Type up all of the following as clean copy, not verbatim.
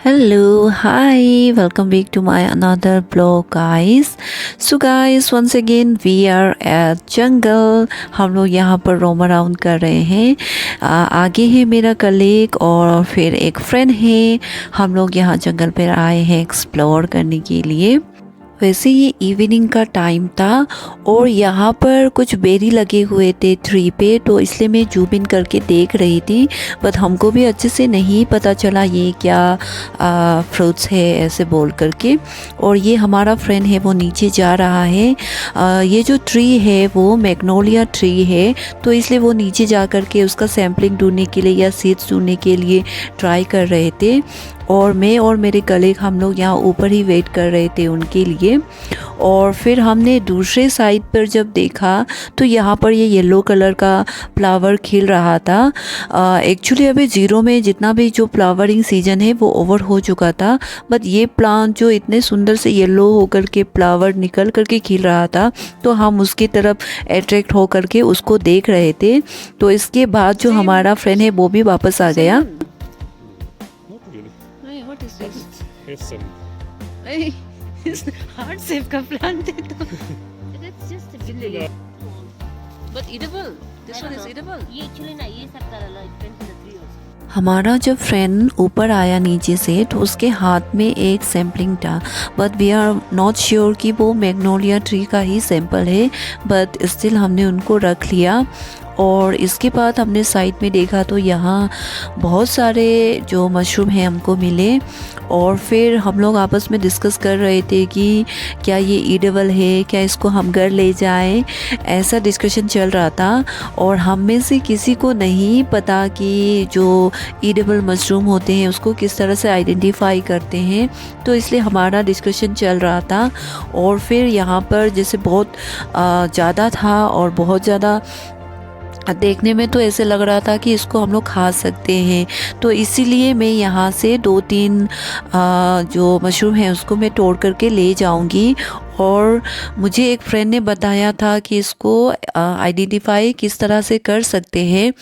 Hello, hi, welcome back to my another blog guys. So guys, once again we are at jungle. हम लोग यहाँ पर roam around कर रहे हैं। आगे है मेरा कलीग और फिर एक फ्रेंड है। हम लोग यहाँ जंगल पर आए हैं एक्सप्लोर करने के लिए। वैसे ये इवनिंग का टाइम था और यहाँ पर कुछ बेरी लगे हुए थे ट्री पे, तो इसलिए मैं जूम इन करके देख रही थी, बट हमको भी अच्छे से नहीं पता चला ये क्या फ्रूट्स है ऐसे बोल करके। और ये हमारा फ्रेंड है वो नीचे जा रहा है। ये जो ट्री है वो मैग्नोलिया ट्री है, तो इसलिए वो नीचे जा कर के उसका सैम्पलिंग ढूंढने के लिए या सीड्स ढूंढने के लिए ट्राई कर रहे थे। और मैं और मेरे कलीग हम लोग यहाँ ऊपर ही वेट कर रहे थे उनके लिए। और फिर हमने दूसरे साइड पर जब देखा तो यहाँ पर ये येलो कलर का फ्लावर खिल रहा था। एक्चुअली अभी ज़ीरो में जितना भी जो फ्लावरिंग सीजन है वो ओवर हो चुका था, बट ये प्लांट जो इतने सुंदर से येलो होकर के फ्लावर निकल करके खिल रहा था, तो हम उसकी तरफ अट्रैक्ट हो करके उसको देख रहे थे। तो इसके बाद जो हमारा फ्रेंड है वो भी वापस आ गया। What is this? Here's some. Hey, it's heart shape का plant है तो. That's just a lily. But edible. This one is edible. ये एक्चुअली ना ये सब तरह ला depends on the tree also. हमारा जब फ्रेंड ऊपर आया नीचे से तो उसके हाथ में एक सैम्पलिंग था, but we are not sure कि वो मैग्नोलिया ट्री का ही सैंपल है, बट स्टिल हमने उनको रख लिया। और इसके बाद हमने साइड में देखा तो यहाँ बहुत सारे जो मशरूम हैं हमको मिले। और फिर हम लोग आपस में डिस्कस कर रहे थे कि क्या ये ईडेबल है, क्या इसको हम घर ले जाएं, ऐसा डिस्कशन चल रहा था। और हम में से किसी को नहीं पता कि जो ईडेबल मशरूम होते हैं उसको किस तरह से आइडेंटिफाई करते हैं, तो इसलिए हमारा डिस्कशन चल रहा था। और फिर यहाँ पर जैसे बहुत ज़्यादा था और बहुत ज़्यादा देखने में तो ऐसे लग रहा था कि इसको हम लोग खा सकते हैं, तो इसीलिए मैं यहाँ से 2-3 जो मशरूम है उसको मैं तोड़ करके ले जाऊँगी। और मुझे एक फ्रेंड ने बताया था कि इसको आइडेंटिफाई किस तरह से कर सकते हैं,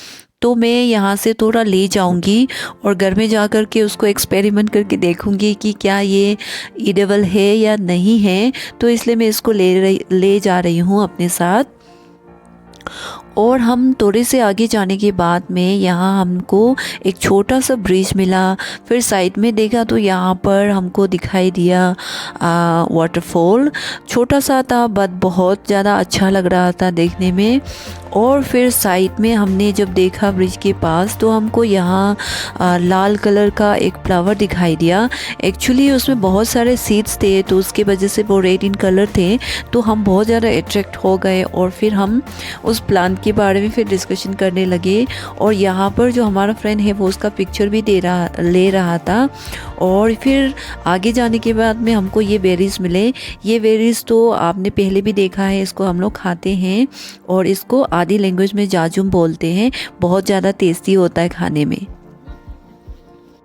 तो मैं यहाँ से थोड़ा ले जाऊँगी और घर में जा कर के उसको एक्सपेरिमेंट करके देखूँगी कि क्या ये ईडेबल है या नहीं है। तो इसलिए मैं इसको ले जा रही हूँ अपने साथ। और हम थोड़े से आगे जाने के बाद में यहाँ हमको एक छोटा सा ब्रिज मिला। फिर साइड में देखा तो यहाँ पर हमको दिखाई दिया वाटरफॉल। छोटा सा था बट बहुत ज़्यादा अच्छा लग रहा था देखने में। और फिर साइड में हमने जब देखा ब्रिज के पास तो हमको यहाँ लाल कलर का एक फ्लावर दिखाई दिया। एक्चुअली उसमें बहुत सारे सीड्स थे, तो उसके वजह से वो रेड इन कलर थे, तो हम बहुत ज़्यादा अट्रैक्ट हो गए। और फिर हम उस प्लांट के बारे में फिर डिस्कशन करने लगे। और यहाँ पर जो हमारा फ्रेंड है वो उसका पिक्चर भी ले रहा था। और फिर आगे जाने के बाद में हमको ये बेरीज मिले। ये बेरीज तो आपने पहले भी देखा है, इसको हम लोग खाते हैं और इसको आदि लैंग्वेज में जाजुम बोलते हैं। बहुत ज़्यादा टेस्टी होता है खाने में।